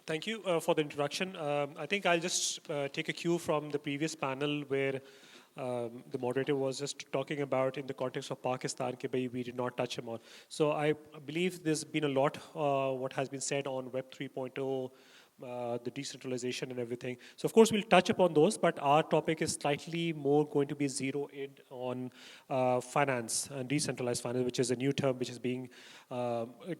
Thank you for the introduction. I think I'll just take a cue from the previous panel where the moderator was just talking about in the context of Pakistan, ke bhai, we did not touch him on. So I believe there's been a lot what has been said on Web 3.0, the decentralization and everything. So of course we'll touch upon those, but our topic is slightly more going to be zero in on finance and decentralized finance, which is a new term which is being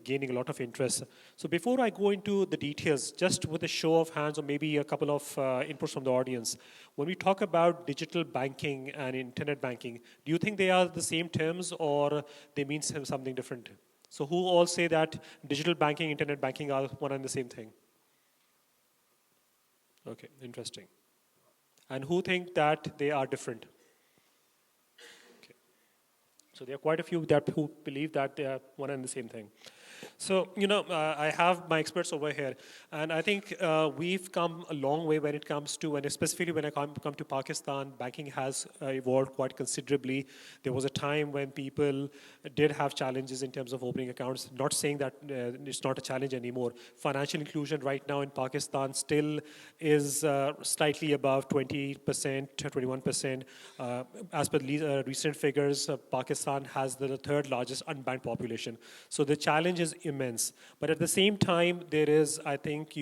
gaining a lot of interest. So before I go into the details, just with a show of hands or maybe a couple of inputs from the audience, when we talk about digital banking and internet banking, do you think they are the same terms or they mean something different? So who all say that digital banking, internet banking are one and the same thing? Okay, interesting. And who think that they are different? Okay. So there are quite a few that who believe that they are one and the same thing. So, I have my experts over here, and I think we've come a long way when it comes to, and specifically when I come to Pakistan, banking has evolved quite considerably. There was a time when people did have challenges in terms of opening accounts, not saying that it's not a challenge anymore. Financial inclusion right now in Pakistan still is slightly above 20%, 21%. As per recent figures, Pakistan has the third largest unbanked population. So the challenge is immense. But at the same time, there is, I think,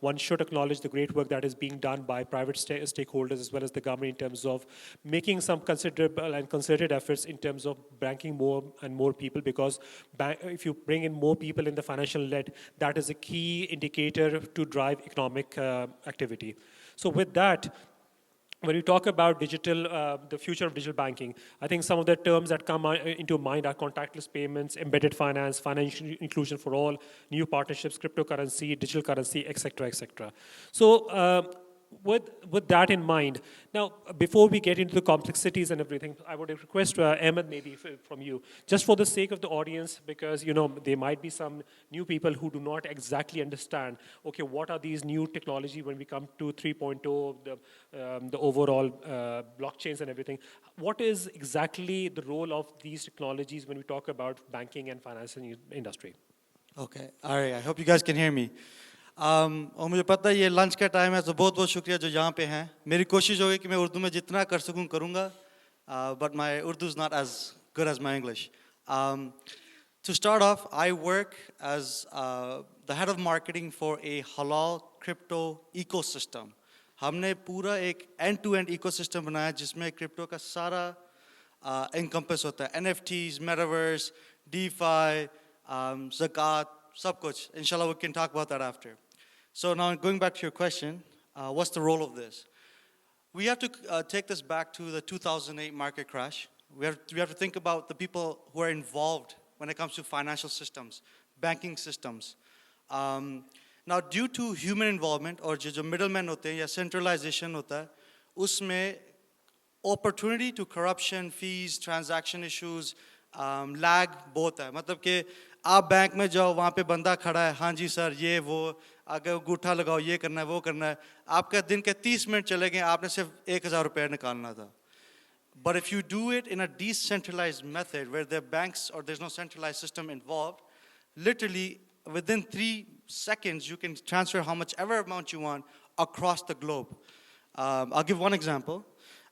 one should acknowledge the great work that is being done by private stakeholders as well as the government in terms of making some considerable and concerted efforts in terms of banking more and more people, because if you bring in more people in the financial net, that is a key indicator to drive economic activity. So with that, when you talk about digital, the future of digital banking, I think some of the terms that come into mind are contactless payments, embedded finance, financial inclusion for all, new partnerships, cryptocurrency, digital currency, etc., etc. So with that in mind, now before we get into the complexities and everything, I would request Ahmed maybe from you, just for the sake of the audience, because there might be some new people who do not exactly understand, okay, what are these new technology when we come to 3.0, the overall blockchains and everything. What is exactly the role of these technologies when we talk about banking and financing industry? Okay, all right, I hope you guys can hear me. और मुझे पता है ये lunch का time है, तो बहुत बहुत शुक्रिया जो यहाँ पे हैं. मेरी कोशिश होगी कि मैं उर्दू में जितना कर सकूँ करूँगा, but my Urdu is not as good as my English. To start off, I work as the head of marketing for a halal crypto ecosystem. हमने पूरा एक end-to-end ecosystem बनाया जिसमें crypto का सारा encompass होता है, NFTs, metaverse, DeFi, zakat, सब कुछ. Inshallah, we can talk about that after. So now going back to your question, what's the role of this? We have to take this back to the 2008 market crash. We have to think about the people who are involved when it comes to financial systems, banking systems. Now, due to human involvement, or जो middlemen होते हैं या centralization होता है, उसमें opportunity to corruption, fees, transaction issues, lag बहुत है. मतलब कि आप बैंक में जाओ, वहाँ पे बंदा खड़ा है, हाँ जी सर ये वो, अगर अंगूठा लगाओ, ये करना है वो करना है, आपका दिन के 30 मिनट चले गए, आपने सिर्फ 1000 रुपये निकालना था. But if you do it in a decentralized method where there are banks or there's no centralized system involved, literally within 3 seconds you can transfer how much ever amount you want across the globe. I'll give one example.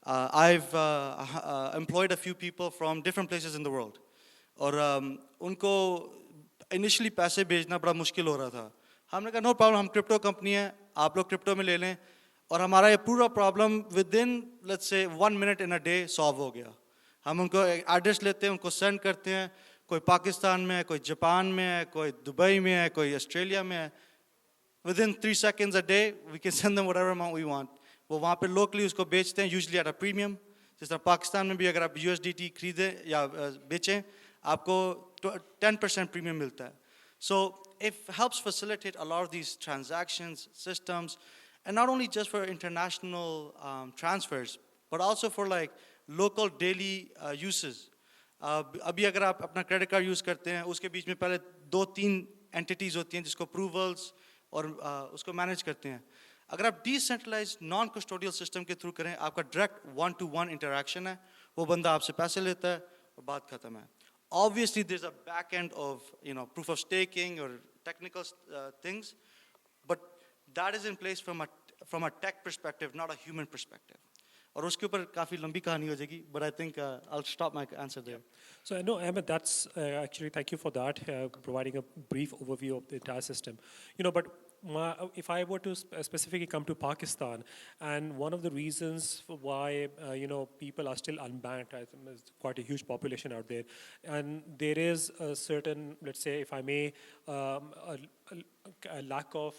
I've employed a few people from different places in the world. और उनको initially पैसे भेजना बड़ा मुश्किल हो रहा था. हमने कहा no problem, हम क्रिप्टो कंपनी है, आप लोग क्रिप्टो में ले लें, और हमारा ये पूरा problem within let's say 1 minute in a day solve हो गया. हम उनको एड्रेस लेते हैं, उनको सेंड करते हैं, कोई पाकिस्तान में है, कोई जापान में है, कोई दुबई में है, कोई ऑस्ट्रेलिया में है. Within 3 seconds a day we can send them whatever amount we want. वो वहाँ पे locally उसको बेचते हैं, usually at a premium. जिस तरह पाकिस्तान में भी अगर आप USDT खरीदें या बेचें, आपको 10% premium मिलता है. So it helps facilitate a lot of these transactions, systems, and not only just for international transfers, but also for like local daily uses. अभी अगर आप अपना credit card use करते हैं, उसके बीच में पहले 2-3 entities होती हैं जिसको approvals और उसको manage करते हैं. अगर आप decentralized non-custodial system के through करें, आपका direct one-to-one interaction है, वो बंदा आपसे पैसे लेता है और बात खत्म है. Obviously, there's a back end of proof of staking or technical things, but that is in place from a tech perspective, not a human perspective. और उसके ऊपर काफ़ी लंबी कहानी हो जाएगी, but I think I'll stop my answer there. So I know, Ahmed, that's actually, thank you for that, providing a brief overview of the entire system. But if I were to specifically come to Pakistan, and one of the reasons for why, people are still unbanked, I think there's quite a huge population out there, and there is a certain, let's say, if I may, a lack of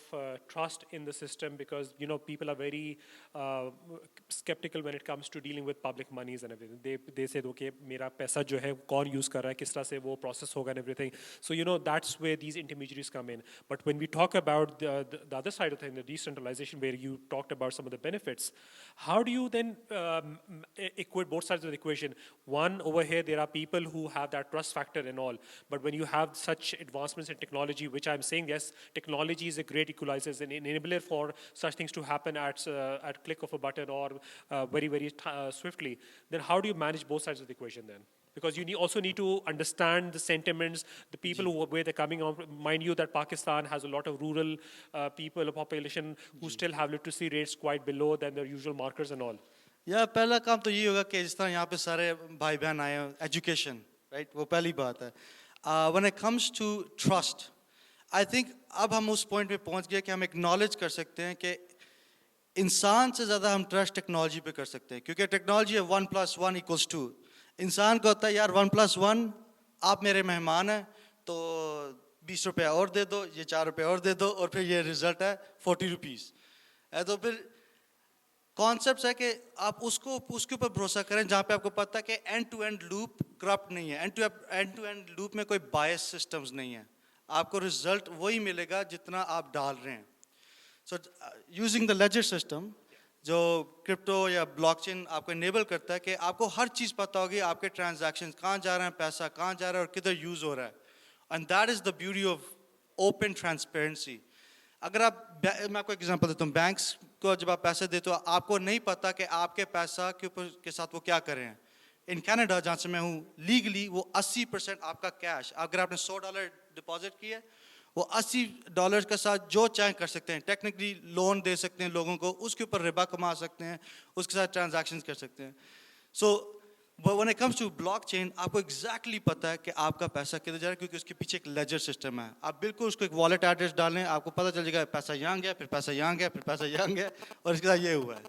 trust in the system, because people are very skeptical when it comes to dealing with public monies and everything. They said, okay, mera paisa jo hai kaun use kar raha hai, kis tarah se wo process hoga and everything. So that's where these intermediaries come in. But when we talk about the other side of things, the decentralization, where you talked about some of the benefits, how do you then equate both sides of the equation? One, over here there are people who have that trust factor and all, but when you have such advancements in technology, which I'm saying, yes, technology is a great equalizer, an enabler for such things to happen at click of a button or very, very swiftly, then how do you manage both sides of the equation then? Because you also need to understand the sentiments, the people where they're coming on. Mind you that Pakistan has a lot of rural people, a population who still have literacy rates quite below than their usual markers and all. या पहला काम तो ये होगा कि जिस तरह यहाँ पे सारे भाई बहन आए हैं, education, right? वो पहली बात है. When it comes to trust, I think अब हम उस point पे पहुँच गए कि हम acknowledge कर सकते हैं कि इंसान से ज़्यादा हम trust technology पे कर सकते हैं, क्योंकि technology है 1 + 1 = 2. इंसान को होता है यार 1 + 1, आप मेरे मेहमान हैं तो 20 रुपया और दे दो, ये 4 रुपये और दे दो, और फिर ये रिजल्ट है 40 रुपीज़. तो फिर कॉन्सेप्ट है कि आप उसके ऊपर भरोसा करें जहाँ पे आपको पता है कि end to end loop corrupt नहीं है, एंड टू एंड लूप में कोई बायस सिस्टम्स नहीं है, आपको रिजल्ट वही मिलेगा जितना आप डाल रहे हैं. So using the ledger system, जो क्रिप्टो या ब्लॉकचेन आपको इनेबल करता है कि आपको हर चीज़ पता होगी, आपके ट्रांजैक्शंस कहाँ जा रहे हैं, पैसा कहाँ जा रहा है और किधर यूज़ हो रहा है. And that is the beauty of open transparency. अगर मैं आपको एग्जांपल देता हूँ, बैंक्स को जब आप पैसे देते हो आपको नहीं पता कि आपके पैसा के साथ वो क्या कर रहे हैं. इन कनाडा जहाँ से मैं हूँ, लीगली वो 80% आपका कैश, अगर आपने $100 डिपॉजिट किया वो $80 के साथ जो चाहे कर सकते हैं. टेक्निकली लोन दे सकते हैं लोगों को, उसके ऊपर रिबा कमा सकते हैं, उसके साथ ट्रांजैक्शंस कर सकते हैं. सो But when it comes to blockchain, आपको exactly पता है कि आपका पैसा किधर जा रहा है, क्योंकि उसके पीछे एक ledger system है. आप बिल्कुल उसको एक wallet address डालें, आपको पता चल जाएगा पैसा यहाँ गया, फिर पैसा यहाँ गया, फिर पैसा यहाँ गया, और इसके साथ ये हुआ है.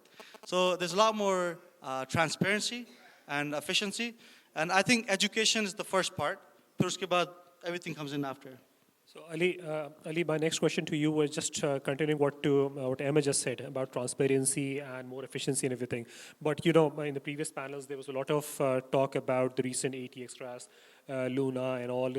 So there's a lot more transparency and efficiency, and I think education is the first part. फिर उसके बाद everything comes in after. So Ali, my next question to you was just continuing what Ahmed just said about transparency and more efficiency and everything. But in the previous panels, there was a lot of talk about the recent ATX crash, Luna and all.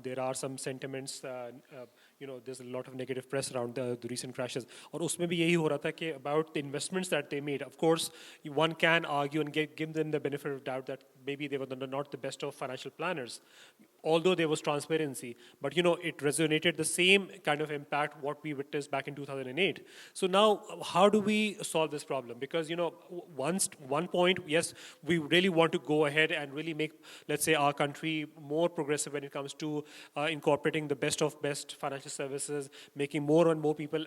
There are some sentiments. There's a lot of negative press around the recent crashes. और उसमें भी यही हो रहा था कि about the investments that they made. Of course, one can argue and give them the benefit of doubt that maybe they were not the best of financial planners, although there was transparency. But it resonated the same kind of impact what we witnessed back in 2008. So now, how do we solve this problem? Because one point, yes, we really want to go ahead and really make, let's say, our country more progressive when it comes to incorporating the best of best financial services, making more and more people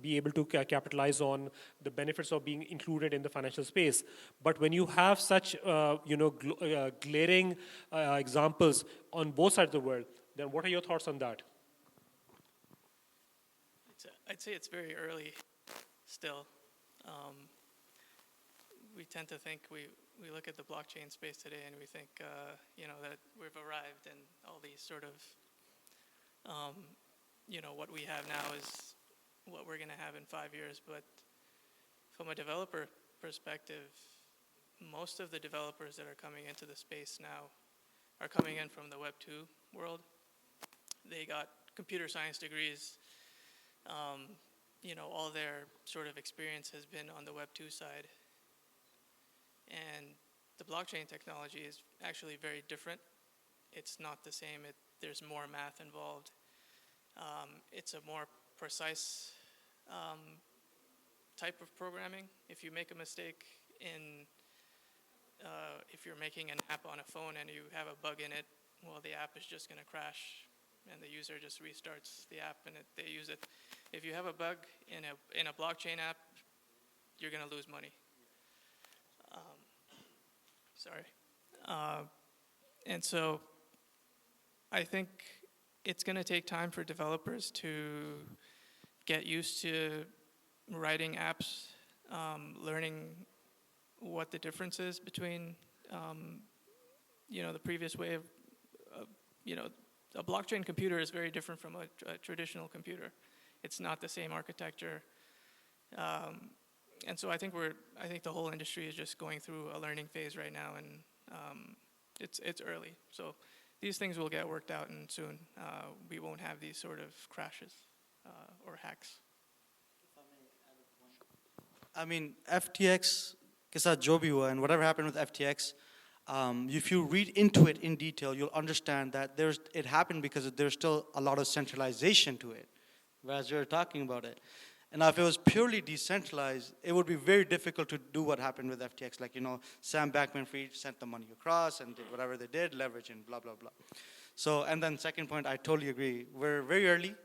be able to capitalize on the benefits of being included in the financial space. But when you have such glaring examples on both sides of the world, then what are your thoughts on that? I'd say it's very early still. We tend to think, we look at the blockchain space today and we think, that we've arrived and all these sort of, what we have now is what we're going to have in 5 years. But from a developer perspective, most of the developers that are coming into the space now are coming in from the Web 2 world. They got computer science degrees. All their sort of experience has been on the Web 2 side. And the blockchain technology is actually very different. It's not the same. There's more math involved. It's a more precise type of programming. If you make a mistake if you're making an app on a phone and you have a bug in it, well, the app is just going to crash and the user just restarts the app and they use it. if you have a bug in a blockchain app, you're going to lose money. And so I think it's going to take time for developers to get used to writing apps, learning what the difference is between, the previous way of, a blockchain computer is very different from a traditional computer. It's not the same architecture. And so I think the whole industry is just going through a learning phase right now, and it's early. So these things will get worked out, and soon we won't have these sort of crashes or hacks. I mean, FTX ke saath jo bhi hua, and whatever happened with FTX, if you read into it in detail, you'll understand that it happened because there's still a lot of centralization to it, whereas you're talking about it. And now if it was purely decentralized, it would be very difficult to do what happened with FTX. Like, Sam Bankman-Fried sent the money across and did whatever they did, leverage and blah, blah, blah. So, and then second point, I totally agree. We're very early.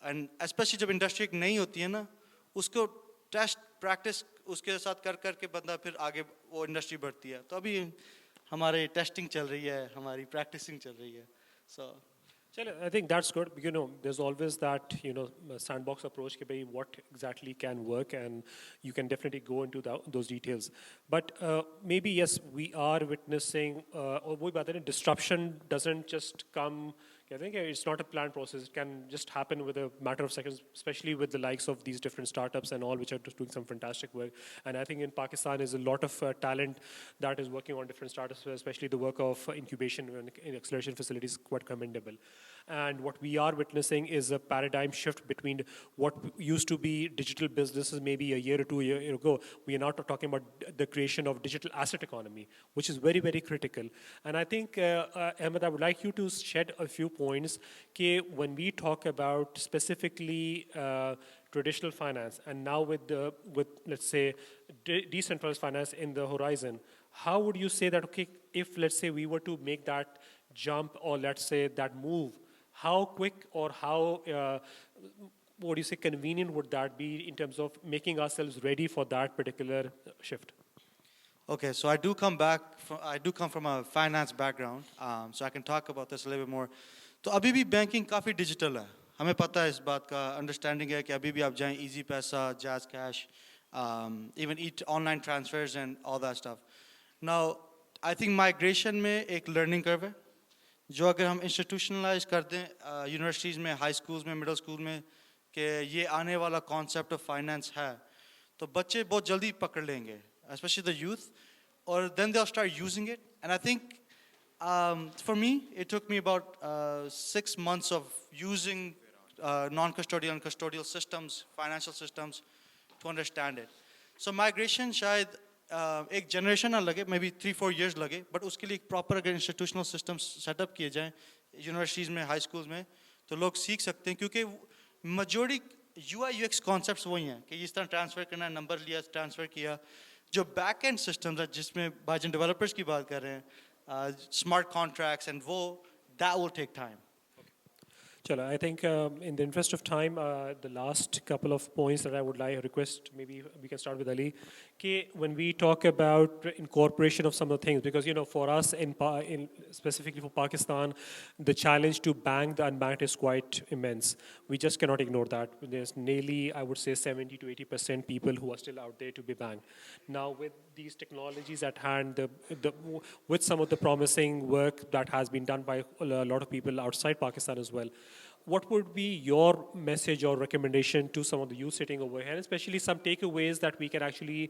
And especially जब industry एक नई होती है ना, उसको test, practice उसके साथ कर के बंदा फिर आगे वो industry बढ़ती है. तो अभी हमारे testing चल रही है, हमारी practicing चल रही है. So. I think that's good. There's always that, sandbox approach, what exactly can work, and you can definitely go into those details. But maybe, yes, we are witnessing, disruption doesn't just come. I think it's not a planned process. It can just happen with a matter of seconds, especially with the likes of these different startups and all, which are just doing some fantastic work. And I think in Pakistan is a lot of talent that is working on different startups, especially the work of incubation and acceleration facilities, quite commendable. And what we are witnessing is a paradigm shift between what used to be digital businesses maybe a year or 2 years ago. We are now talking about the creation of digital asset economy, which is very, very critical. And I think, Ahmed, I would like you to shed a few points when we talk about specifically traditional finance, and now with let's say decentralized finance in the horizon, how would you say that, if let's say we were to make that jump, or let's say that move, how quick or how convenient would that be in terms of making ourselves ready for that particular shift? Okay, so I do come from a finance background, so I can talk about this a little bit more. तो अभी भी banking काफ़ी digital है, हमें पता है इस बात का अंडरस्टैंडिंग है कि अभी भी आप जाएं इजी पैसा, jazz cash, even online transfers and all that stuff. Now I think migration में एक लर्निंग कर्व है, जो अगर हम इंस्टीट्यूशनलाइज कर दें यूनिवर्सिटीज़ में, हाई स्कूल्स में, मिडिल स्कूल में, कि ये आने वाला कॉन्सेप्ट ऑफ फाइनेंस है, तो बच्चे बहुत जल्दी पकड़ लेंगे, especially the youth, or then they'll start using it. And I think for me, it took me about 6 months of using non-custodial and custodial systems, financial systems, to understand it. So migration शायद एक generation ना लगे, maybe 3-4 years लगे, but उसके लिए एक proper अगर institutional systems set up किए जाएं, universities में, high schools में, तो लोग सीख सकते हैं, क्योंकि majority UI UX concepts वही हैं कि इस तरह transfer करना, number लिया, transfer किया. जो back-end systems है जिसमें भाईजान developers की बात कर रहे हैं, smart contracts and that will take time. Chalo, I think in the interest of time, the last couple of points that I would like to request, maybe we can start with Ali. When we talk about incorporation of some of the things, because for us in specifically for Pakistan, the challenge to bank the unbanked is quite immense. We just cannot ignore that. There's nearly, I would say, 70 to 80% people who are still out there to be banked. Now, with these technologies at hand, with some of the promising work that has been done by a lot of people outside Pakistan as well, what would be your message or recommendation to some of the youth sitting over here, especially some takeaways that we can actually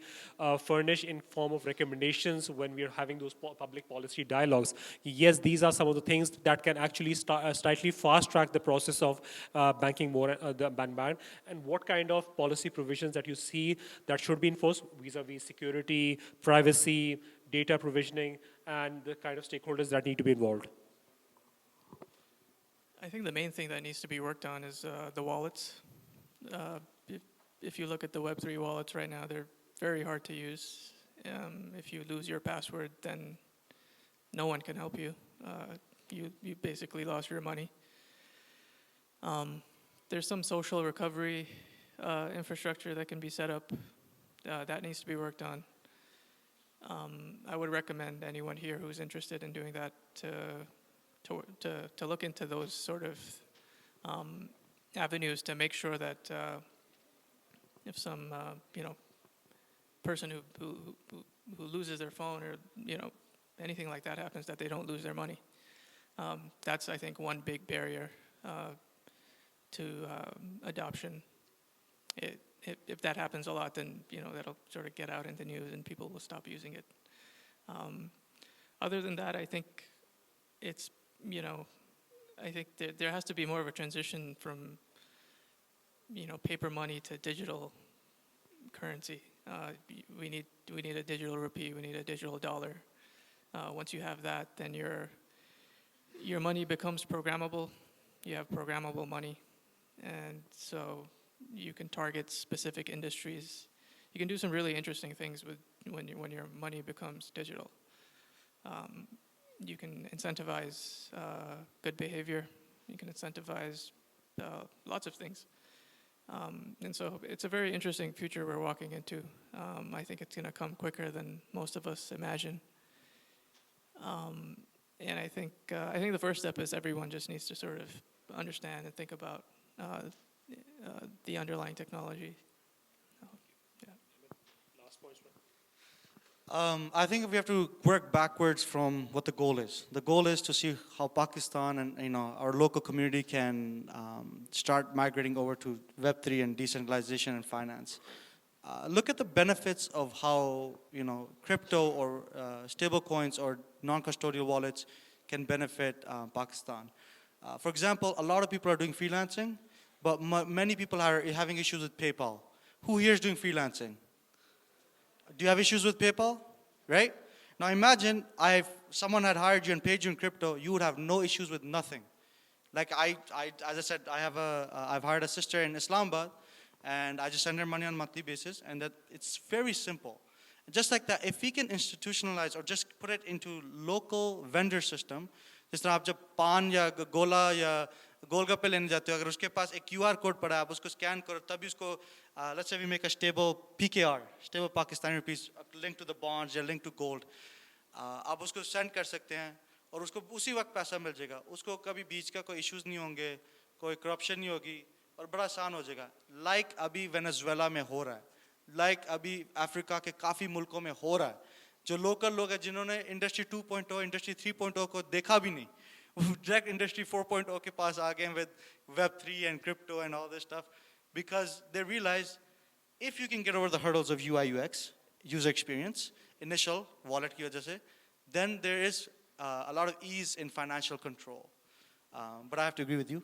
furnish in form of recommendations when we are having those public policy dialogues? Yes, these are some of the things that can actually slightly fast track the process of banking more the ban. And what kind of policy provisions that you see that should be enforced vis-a-vis security, privacy, data provisioning, and the kind of stakeholders that need to be involved? I think the main thing that needs to be worked on is the wallets. If you look at the Web3 wallets right now, they're very hard to use. If you lose your password, then no one can help you. You basically lost your money. there's some social recovery infrastructure that can be set up. That needs to be worked on. I would recommend anyone here who's interested in doing that to look into those sort of avenues to make sure that if some person who loses their phone or anything like that happens, that they don't lose their money. That's, I think, one big barrier to adoption. If that happens a lot, then that'll sort of get out in the news and people will stop using it. Other than that, I think it's I think there has to be more of a transition from paper money to digital currency. We need a digital rupee. We need a digital dollar. Once you have that, then your money becomes programmable. You have programmable money, and so you can target specific industries. You can do some really interesting things when your money becomes digital. You can incentivize good behavior. You can incentivize lots of things. And so it's a very interesting future we're walking into. I think it's going to come quicker than most of us imagine. And I think the first step is everyone just needs to sort of understand and think about the underlying technology. Last points. I think we have to work backwards from what the goal is. The goal is to see how Pakistan and our local community can start migrating over to Web3 and decentralization and finance. Look at the benefits of how crypto or stable coins or non-custodial wallets can benefit Pakistan. For example, a lot of people are doing freelancing, but many people are having issues with PayPal. Who here is doing freelancing? Do you have issues with PayPal? Right? Now imagine someone had hired you and paid you in crypto, you would have no issues with nothing. Like as I said, I've hired a sister in Islamabad, and I just send her money on a monthly basis, and that it's very simple. Just like that, if we can institutionalize or just put it into local vendor system, जिस तरह आप जब पान या गोला या गोलगप्पे लेने जाते हो, अगर उसके पास एक QR कोड पड़ा है, आप उसको स्कैन करो, तभी उसको let's say we make a stable PKR, stable Pakistani rupees, linked to the bonds या linked to gold, आप उसको send कर सकते हैं और उसको उसी वक्त पैसा मिल जाएगा, उसको कभी बीच का कोई issues नहीं होंगे, कोई corruption नहीं होगी और बड़ा आसान हो जाएगा. Like अभी वेनेजुएला में हो रहा है, like अभी अफ्रीका के काफ़ी मुल्कों में हो रहा है, जो लोकल लोग हैं जिन्होंने इंडस्ट्री 2.0, इंडस्ट्री 3.0 को देखा भी नहीं, वो डायरेक्ट इंडस्ट्री 4.0 के पास आ गए with Web3 and crypto and all this stuff, because they realize if you can get over the hurdles of UI UX, user experience, initial wallet की वजह से, then there is a lot of ease in financial control. But I have to agree with you,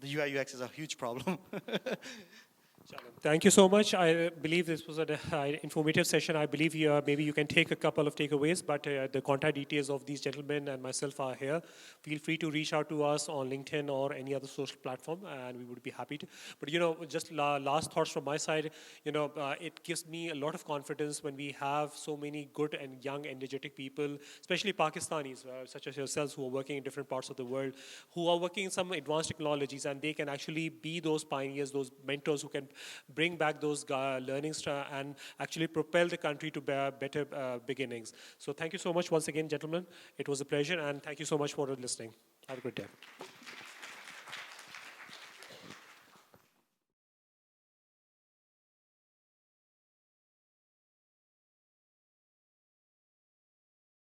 the UI UX is a huge problem. Thank you so much. I believe this was an informative session. I believe maybe you can take a couple of takeaways, but the contact details of these gentlemen and myself are here. Feel free to reach out to us on LinkedIn or any other social platform, and we would be happy to. But just last thoughts from my side, it gives me a lot of confidence when we have so many good and young, energetic people, especially Pakistanis, such as yourselves, who are working in different parts of the world, who are working in some advanced technologies, and they can actually be those pioneers, those mentors who can bring back those learnings and actually propel the country to better beginnings. So thank you so much once again, gentlemen. It was a pleasure, and thank you so much for listening. Have a good day.